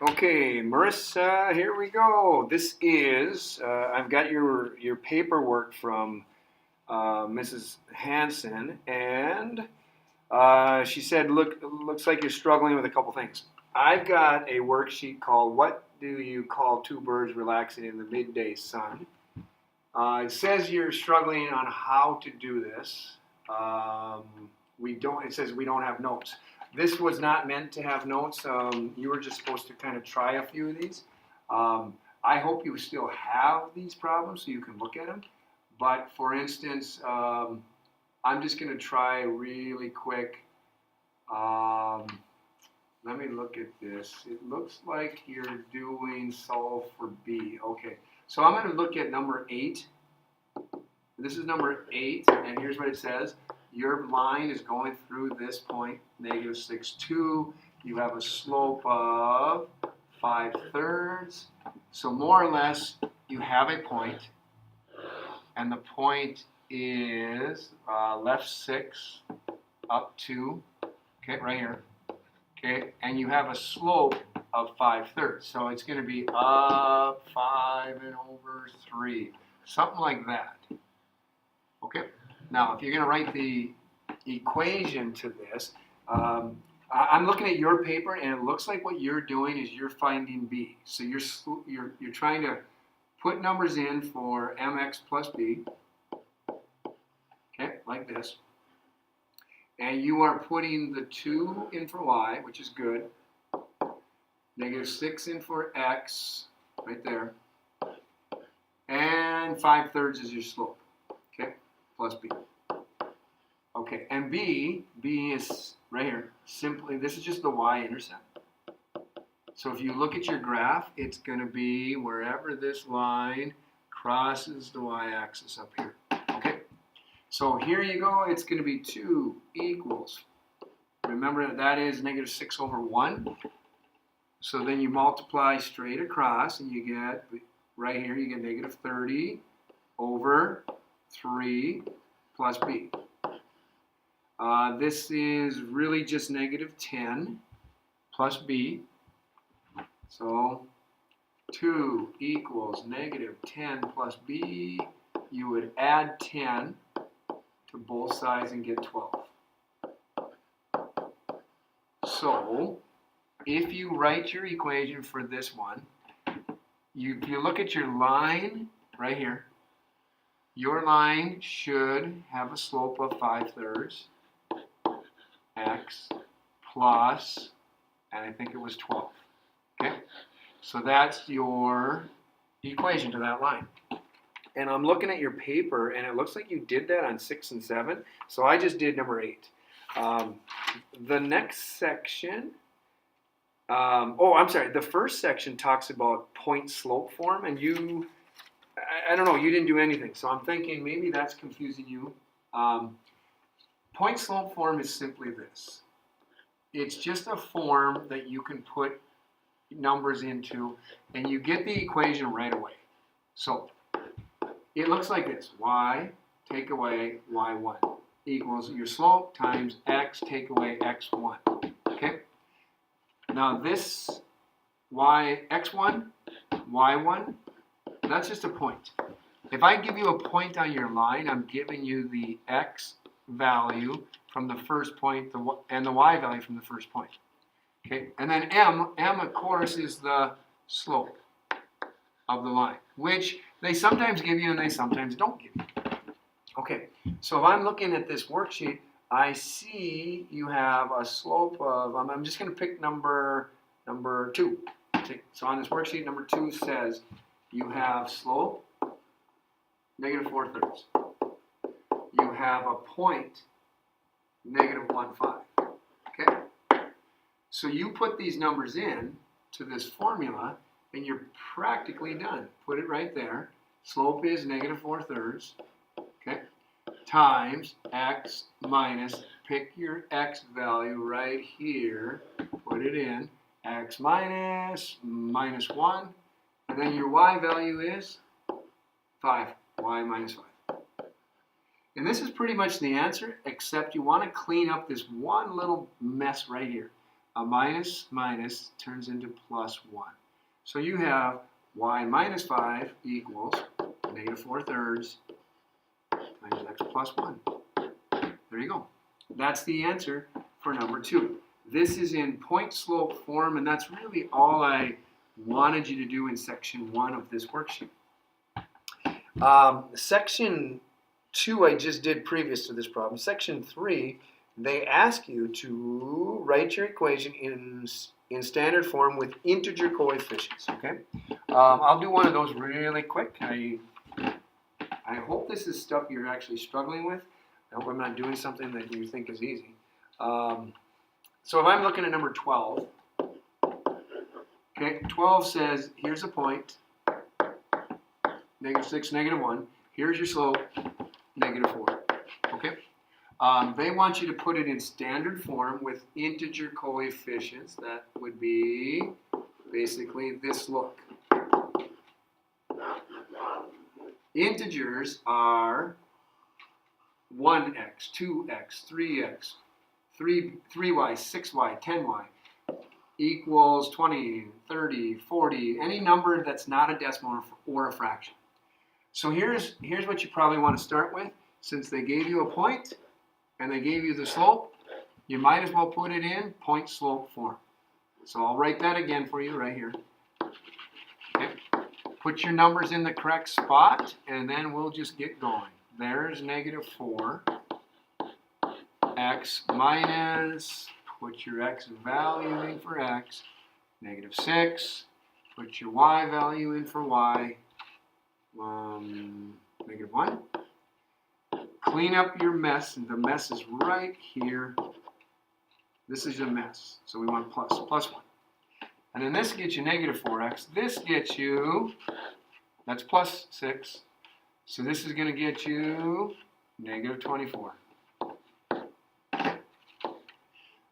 Okay, Marissa, here we go. This is, I've got your paperwork from Mrs. Hanson, and she said, looks like you're struggling with a couple things. I've got a worksheet called What Do You Call Two Birds Relaxing in the Midday Sun? It says you're struggling on how to do this. It says we don't have notes. This was not meant to have notes. You were just supposed to kind of try a few of these. I hope you still have these problems so you can look at them. But for instance, I'm just going to try really quick. Let me look at this. It looks like you're doing solve for B. Okay, so I'm going to look at number 8. This is number 8, and here's what it says. Your line is going through this point, negative 6, 2. You have a slope of 5/3. So more or less, you have a point, and the point is left 6, up 2, okay, right here, okay, and you have a slope of 5/3. So it's going to be up 5/3, something like that. Okay. Now, if you're going to write the equation to this, I'm looking at your paper, and it looks like what you're doing is you're finding B. So you're trying to put numbers in for mx plus b, okay, like this. And you are putting the 2 in for y, which is good. Negative 6 in for x, right there. And 5/3 is your slope, okay, plus b. Okay, and B is right here. Simply, this is just the y-intercept. So if you look at your graph, it's going to be wherever this line crosses the y-axis up here. Okay, so here you go. It's going to be 2 equals. Remember that is negative 6/1. So then you multiply straight across, and you get, right here, you get negative 30/3 plus b. This is really just negative 10 plus b. So 2 equals negative 10 plus b. You would add 10 to both sides and get 12. So if you write your equation for this one, if you look at your line right here, your line should have a slope of 5/3 x plus, and I think it was 12. Okay, so that's your equation to that line. And I'm looking at your paper, and it looks like you did that on 6 and 7. So I just did number 8. The next section, I'm sorry. The first section talks about point slope form, and I don't know, you didn't do anything. So I'm thinking maybe that's confusing you. Point slope form is simply this. It's just a form that you can put numbers into, and you get the equation right away. So it looks like this. Y take away y1 equals your slope times x take away x1. Okay? Now this x1, y1, that's just a point. If I give you a point on your line, I'm giving you the x value from the first point and the y value from the first point. Okay, and then m of course is the slope of the line, which they sometimes give you and they sometimes don't give you. Okay, so if I'm looking at this worksheet, I see you have a slope of, I'm just going to pick number 2. Okay, so on this worksheet, number 2 says you have slope negative 4/3. You have a point negative 1/5. Okay, so you put these numbers in to this formula, and you're practically done. Put it right there. Slope is negative 4/3. Okay, times x minus, pick your x value right here, put it in, x minus -1, and then your y value is 5, y minus 5. And this is pretty much the answer, except you want to clean up this one little mess right here. a minus minus turns into plus 1. So you have y minus 5 equals negative 4/3 times x plus 1. There you go. That's the answer for number 2. This is in point slope form, and that's really all I wanted you to do in section 1 of this worksheet. Section 2 I just did previous to this problem. Section 3, they ask you to write your equation in standard form with integer coefficients, okay? I'll do one of those really quick. I hope this is stuff you're actually struggling with. I hope I'm not doing something that you think is easy. So if I'm looking at number 12, okay, 12 says, here's a point, -6, -1. Here's your slope, -4, okay? They want you to put it in standard form with integer coefficients. That would be basically this look. Integers are 1x, 2x, 3x, 3y, 6y, 10y, equals 20, 30, 40, any number that's not a decimal or a fraction. So here's what you probably want to start with. Since they gave you a point and they gave you the slope, you might as well put it in point slope form. So I'll write that again for you right here. Okay. Put your numbers in the correct spot and then we'll just get going. There's -4. X minus, put your x value in for x, -6, put your y value in for y, -1. Clean up your mess, and the mess is right here. This is a mess, so we want plus 1. And then this gets you -4x, this gets you, that's +6, so this is going to get you -24.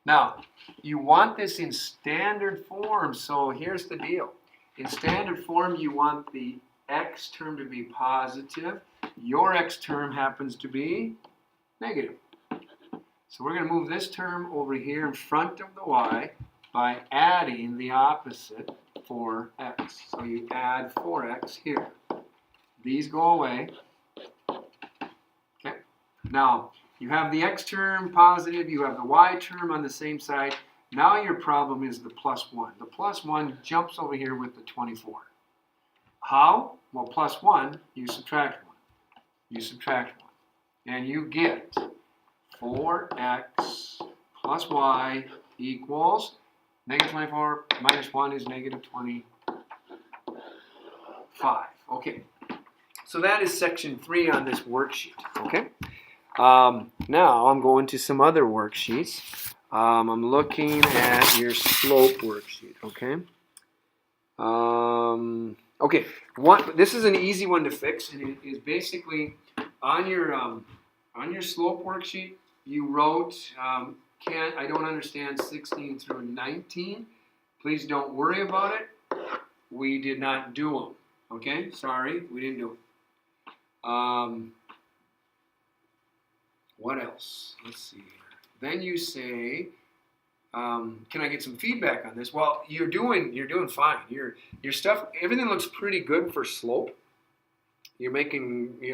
Now, you want this in standard form, so here's the deal. In standard form, you want the x term to be positive. Your x term happens to be negative. So we're going to move this term over here in front of the y by adding the opposite 4x. So you add 4x here. These go away. Okay. Now, you have the x term positive, you have the y term on the same side. Now your problem is the +1. The +1 jumps over here with the 24. How? Well, +1, you subtract 1. You subtract 1. And you get 4x plus y equals -24 minus 1 is -25. Okay. So that is section 3 on this worksheet. Okay. Now I'm going to some other worksheets. I'm looking at your slope worksheet, okay? Okay, this is an easy one to fix, and it is basically on your slope worksheet, you wrote, I don't understand 16 through 19. Please don't worry about it. We did not do them, okay? Sorry, we didn't do them. What else? Let's see here. Then you say, can I get some feedback on this? Well, you're doing fine. Your stuff, everything looks pretty good for slope. It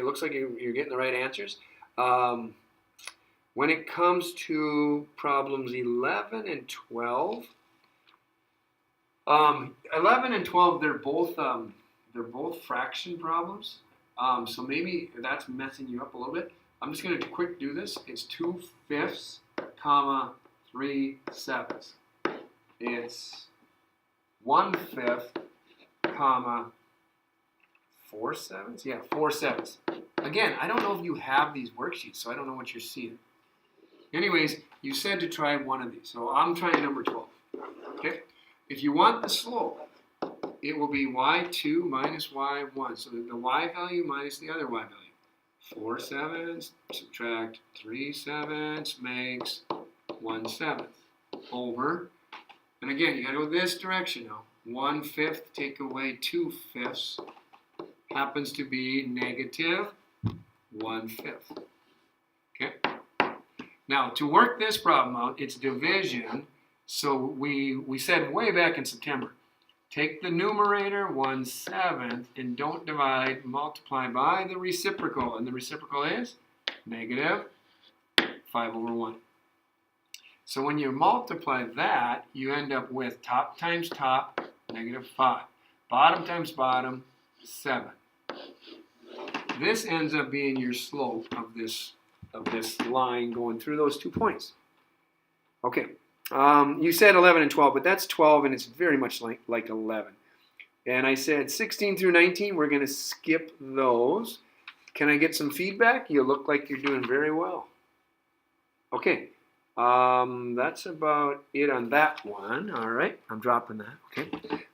looks like you're getting the right answers. When it comes to problems 11 and 12, 11 and 12, they're both fraction problems. So maybe that's messing you up a little bit. I'm just going to quick do this. It's 2/5, 3/7. It's 1/5, 4/7. Yeah, 4/7. Again, I don't know if you have these worksheets, so I don't know what you're seeing. Anyways, you said to try one of these, so I'm trying number 12. Okay. If you want the slope, it will be y2 minus y1. So the y value minus the other y value. 4/7 subtract 3/7 makes 1/7 over, and again you got to go this direction now. 1/5 take away 2/5 happens to be -1/5. Okay. Now to work this problem out, it's division. So we said way back in September, take the numerator 1/7 and don't divide, multiply by the reciprocal. And the reciprocal is negative 5/1. So when you multiply that, you end up with top times top, negative 5. Bottom times bottom, 7. This ends up being your slope of this line going through those 2 points. Okay, you said 11 and 12, but that's 12 and it's very much like 11. And I said 16 through 19, we're going to skip those. Can I get some feedback? You look like you're doing very well. Okay, that's about it on that one. All right, I'm dropping that. Okay,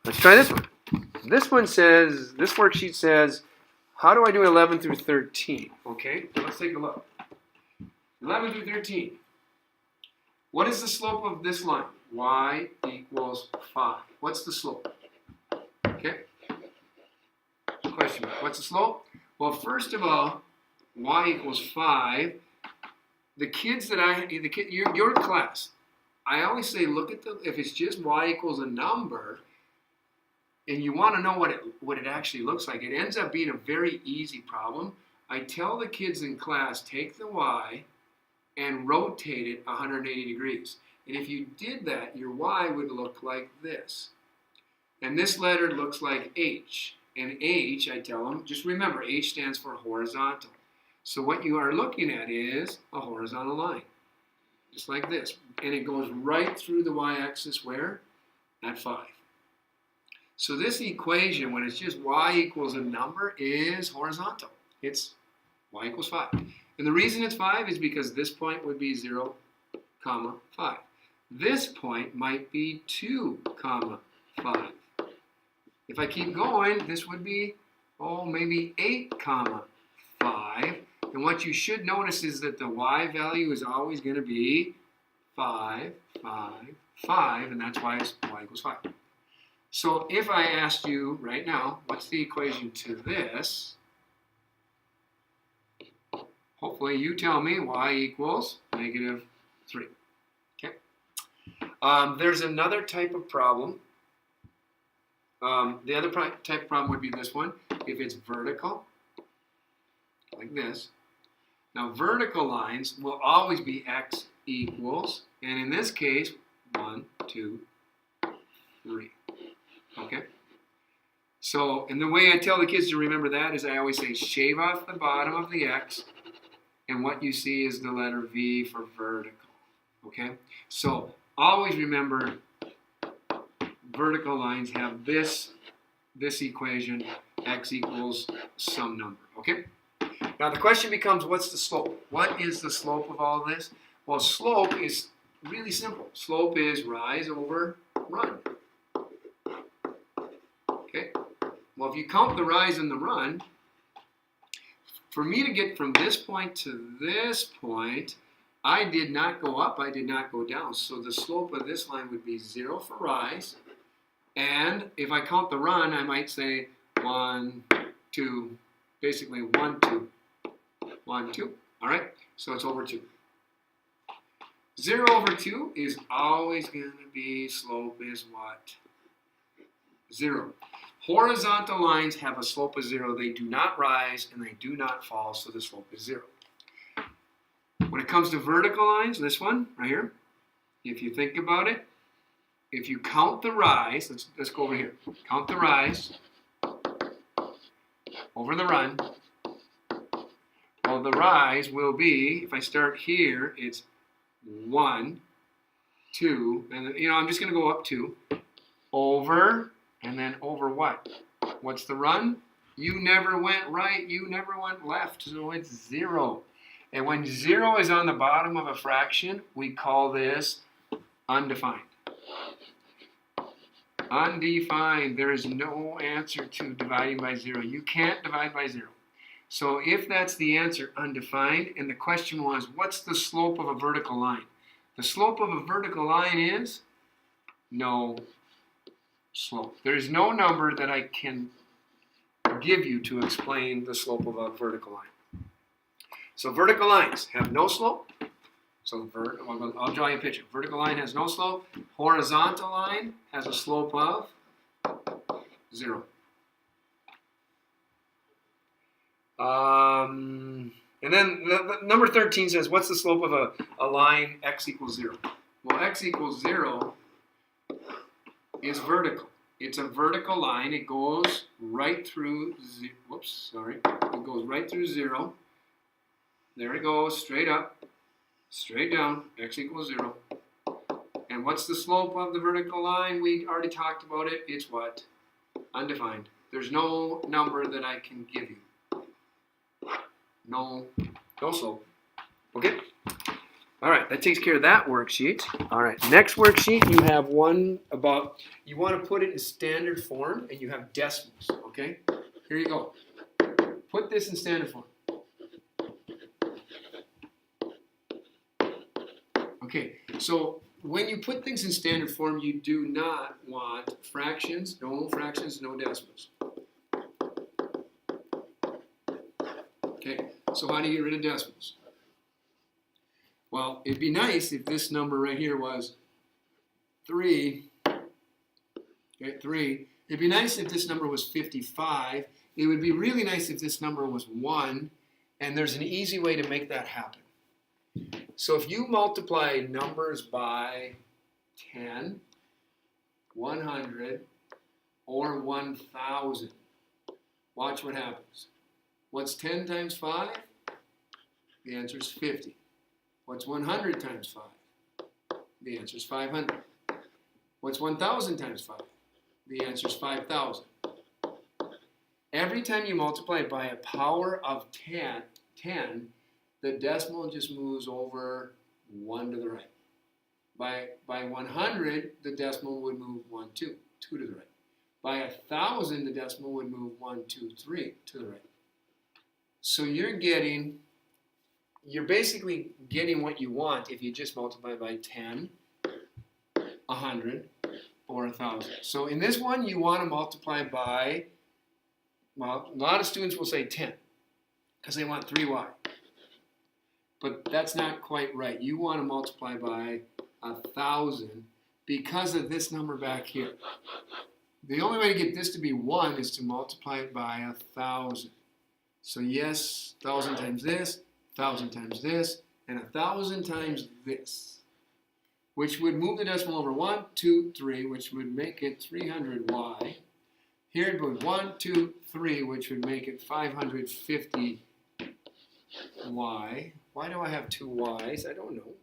let's try this one. This worksheet says, how do I do 11 through 13? Okay, so let's take a look. 11 through 13. What is the slope of this line? Y equals 5. What's the slope? Okay. Question mark. What's the slope? Well, first of all, y equals 5. The kids that your class, I always say, look at if it's just y equals a number, and you want to know what it actually looks like, it ends up being a very easy problem. I tell the kids in class, take the y and rotate it 180 degrees. And if you did that, your y would look like this. And this letter looks like H. And H, I tell them, just remember, H stands for horizontal. So what you are looking at is a horizontal line, just like this. And it goes right through the y-axis where? At 5. So this equation, when it's just y equals a number, is horizontal. It's y equals 5. And the reason it's 5 is because this point would be 0, 5. This point might be 2, 5. If I keep going, this would be, maybe 8, 5. And what you should notice is that the y value is always going to be 5, 5, 5, and that's why it's y equals 5. So if I asked you right now, what's the equation to this? Hopefully you tell me y equals negative 3. Okay. There's another type of problem. The other type of problem would be this one. If it's vertical, like this. Now vertical lines will always be x equals, and in this case, 1, 2, 3. Okay? So, and the way I tell the kids to remember that is I always say shave off the bottom of the x, and what you see is the letter V for vertical. Okay? So, always remember vertical lines have this equation, x equals some number. Okay? Now the question becomes, what's the slope? What is the slope of all this? Well, slope is really simple. Slope is rise over run. Okay? Well, if you count the rise and the run, for me to get from this point to this point, I did not go up, I did not go down. So the slope of this line would be 0 for rise. And if I count the run, I might say 1, 2, basically 1, 2, 1, 2. All right? So it's over 2. 0 over 2 is always going to be, slope is what? 0. Horizontal lines have a slope of 0. They do not rise and they do not fall, so the slope is 0. When it comes to vertical lines, this one right here, if you think about it, if you count the rise, let's go over here. Count the rise over the run. Well, the rise will be, if I start here, it's 1, 2, and I'm just going to go up 2, over, and then over what? What's the run? You never went right, you never went left, so it's 0. And when 0 is on the bottom of a fraction, we call this undefined. Undefined. There is no answer to dividing by 0. You can't divide by 0. So if that's the answer, undefined, and the question was, what's the slope of a vertical line? The slope of a vertical line is no slope. There's no number that I can give you to explain the slope of a vertical line. So vertical lines have no slope. So I'll draw you a picture. Vertical line has no slope. Horizontal line has a slope of 0. And then the number 13 says, what's the slope of a line x equals 0? Well, x equals 0 is vertical. It's a vertical line. It goes right through, it goes right through 0. There it goes, straight up, straight down, x equals 0. And what's the slope of the vertical line? We already talked about it. It's what? Undefined. There's no number that I can give you. No slope. Okay? All right, that takes care of that worksheet. All right, next worksheet, you have one about, you want to put it in standard form, and you have decimals, okay? Here you go. Put this in standard form. Okay, so when you put things in standard form, you do not want fractions, no decimals. Okay, so how do you get rid of decimals? Well, it'd be nice if this number right here was 3. Okay, 3. It'd be nice if this number was 55. It would be really nice if this number was 1. And there's an easy way to make that happen. So if you multiply numbers by 10, 100, or 1,000, watch what happens. What's 10 times 5? The answer is 50. What's 100 times 5? The answer is 500. What's 1,000 times 5? The answer is 5,000. Every time you multiply by a power of 10, the decimal just moves over 1 to the right. By 100, the decimal would move 2 to the right. By 1,000, the decimal would move 1, 2, 3 to the right. So you're basically getting what you want if you just multiply by 10, 100, or 1,000. So in this one, you want to multiply by, well, a lot of students will say 10 because they want 3y. But that's not quite right. You want to multiply by 1,000 because of this number back here. The only way to get this to be 1 is to multiply it by 1,000. So yes, 1,000 times this, 1,000 times this, and 1,000 times this, which would move the decimal over 1, 2, 3, which would make it 300y. Here it goes 1, 2, 3, which would make it 550y. Why do I have 2 y's? I don't know.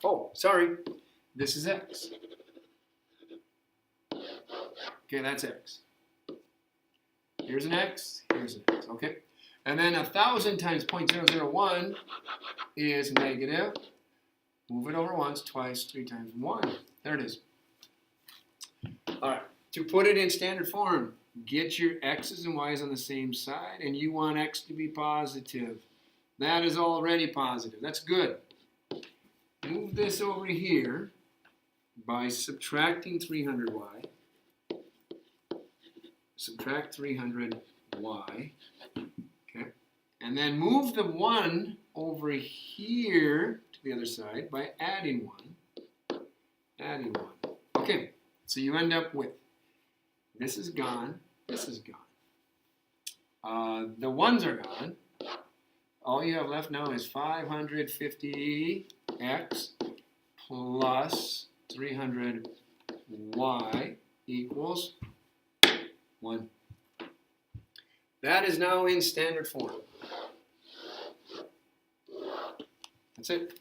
Oh, sorry. This is x. Okay, that's x. Here's an x, here's an x, okay? And then 1,000 times 0.001 is negative. Move it over once, twice, 3 times 1. There it is. All right, to put it in standard form, get your x's and y's on the same side, and you want x to be positive. That is already positive. That's good. Move this over here by subtracting 300y. Subtract 300y. Okay. And then move the 1 over here to the other side by adding 1. Adding 1. Okay. So you end up with this is gone. This is gone. The 1's are gone. All you have left now is 550x plus 300y equals 1. That is now in standard form. That's it.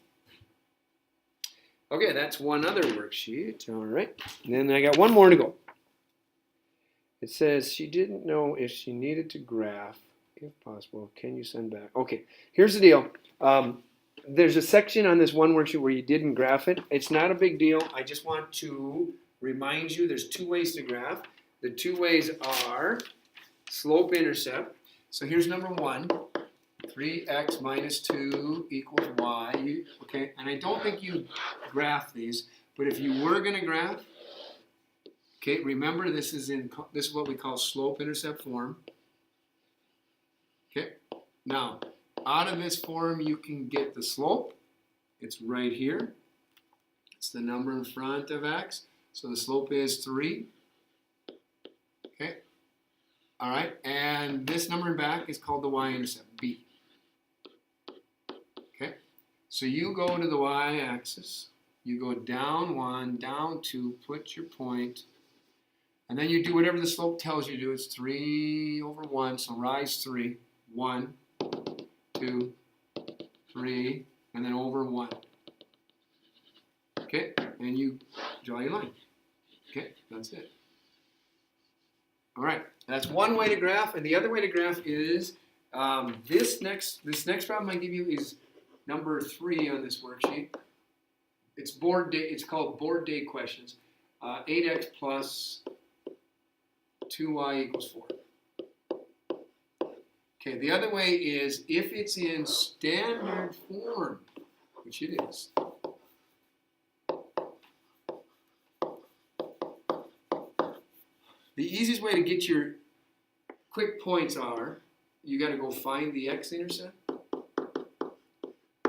Okay, that's one other worksheet. All right. And then I got one more to go. It says she didn't know if she needed to graph. If possible, can you send back? Okay, here's the deal. There's a section on this one worksheet where you didn't graph it. It's not a big deal. I just want to remind you there's 2 ways to graph. The 2 ways are slope-intercept. So here's number 1. 3x minus 2 equals y. Okay, and I don't think you graph these, but if you were going to graph, okay, remember this is what we call slope-intercept form. Okay, now out of this form you can get the slope It's right here. It's the number in front of x. So the slope is 3. Okay. All right. And this number in back is called the y-intercept, b. Okay. So you go to the y-axis. You go down 1, down 2, put your point. And then you do whatever the slope tells you to do. It's 3 over 1. So rise 3. 1, 2, 3, and then over 1. Okay, and you draw your line. Okay, that's it. All right, that's one way to graph, and the other way to graph is this next problem I give you is number 3 on this worksheet. It's board day. It's called board day questions. 8x plus 2y equals 4. Okay, the other way is if it's in standard form, which it is. The easiest way to get your quick points are, you got to go find the x-intercept,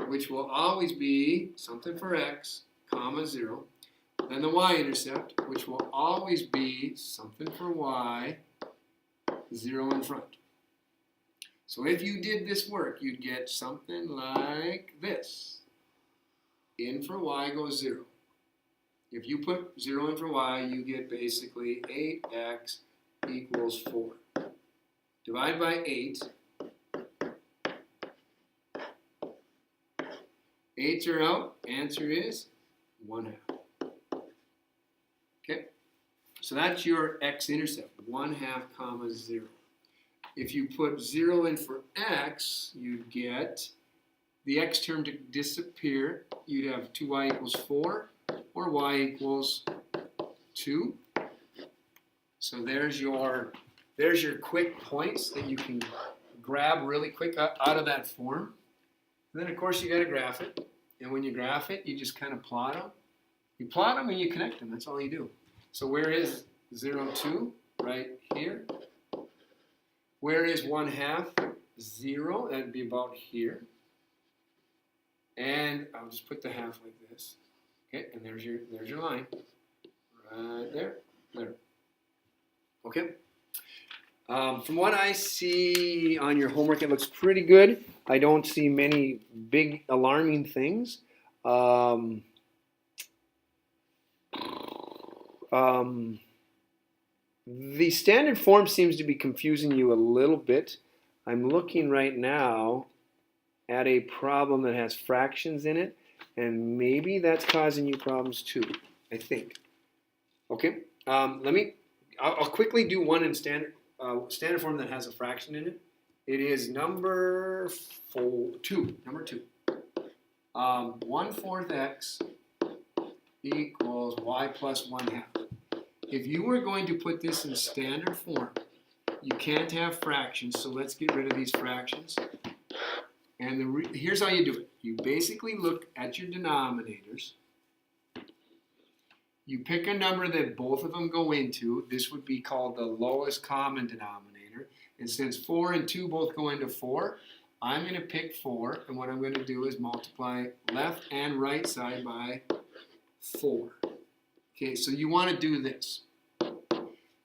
which will always be something for x, comma 0. Then the y-intercept, which will always be something for y, 0 in front. So if you did this work, you'd get something like this. In for y goes 0. If you put 0 in for y, you get basically 8x equals 4. Divide by 8. 8s are out. Answer is 1/2. Okay? So that's your x-intercept, 1/2 comma 0. If you put 0 in for x, you'd get the x term to disappear. You'd have 2y equals 4 or y equals 2. So there's your quick points that you can grab really quick out of that form. And then of course you got to graph it. And when you graph it, you just kind of plot them. You plot them and you connect them. That's all you do. So where is 0, 2? Right here. Where is 1/2? 0. That'd be about here. And I'll just put the half like this. Okay, and there's your line. Right there. There. Okay. From what I see on your homework, it looks pretty good. I don't see many big alarming things. The standard form seems to be confusing you a little bit. I'm looking right now at a problem that has fractions in it, and maybe that's causing you problems too, I think. Okay, I'll quickly do one in standard form that has a fraction in it. It is number 2. 1/4 x equals y plus 1/2. If you were going to put this in standard form, you can't have fractions, so let's get rid of these fractions. And here's how you do it. You basically look at your denominators. You pick a number that both of them go into. This would be called the lowest common denominator. And since 4 and 2 both go into 4, I'm going to pick 4. And what I'm going to do is multiply left and right side by 4. Okay, so you want to do this.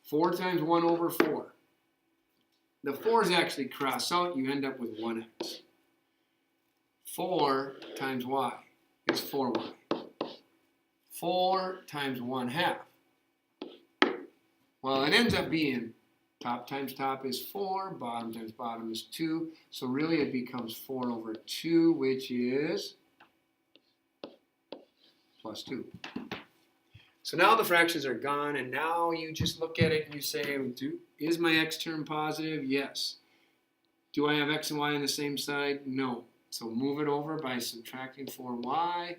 4 times 1 over 4. The 4's actually cross out. You end up with 1x. 4 times y is 4y. 4 times 1/2. Well, it ends up being top times top is 4, bottom times bottom is 2. So really it becomes 4 over 2, which is plus 2. So now the fractions are gone, and now you just look at it and you say, is my x term positive? Yes. Do I have x and y on the same side? No. So move it over by subtracting 4y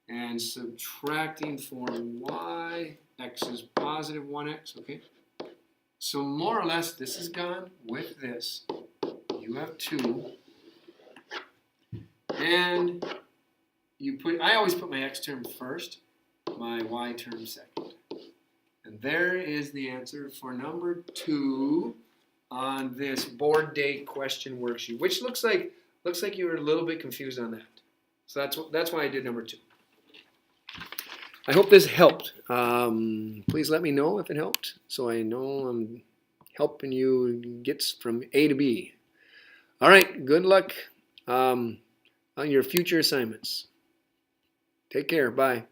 and subtracting 4y. X is positive 1x, okay? So more or less this is gone. With this, you have 2. And I always put my x term first, my y term second. And there is the answer for number 2 on this board day question worksheet, which looks like you were a little bit confused on that. So that's why I did number 2. I hope this helped. Please let me know if it helped, so I know I'm helping you get from A to B. All right, good luck on your future assignments. Take care. Bye.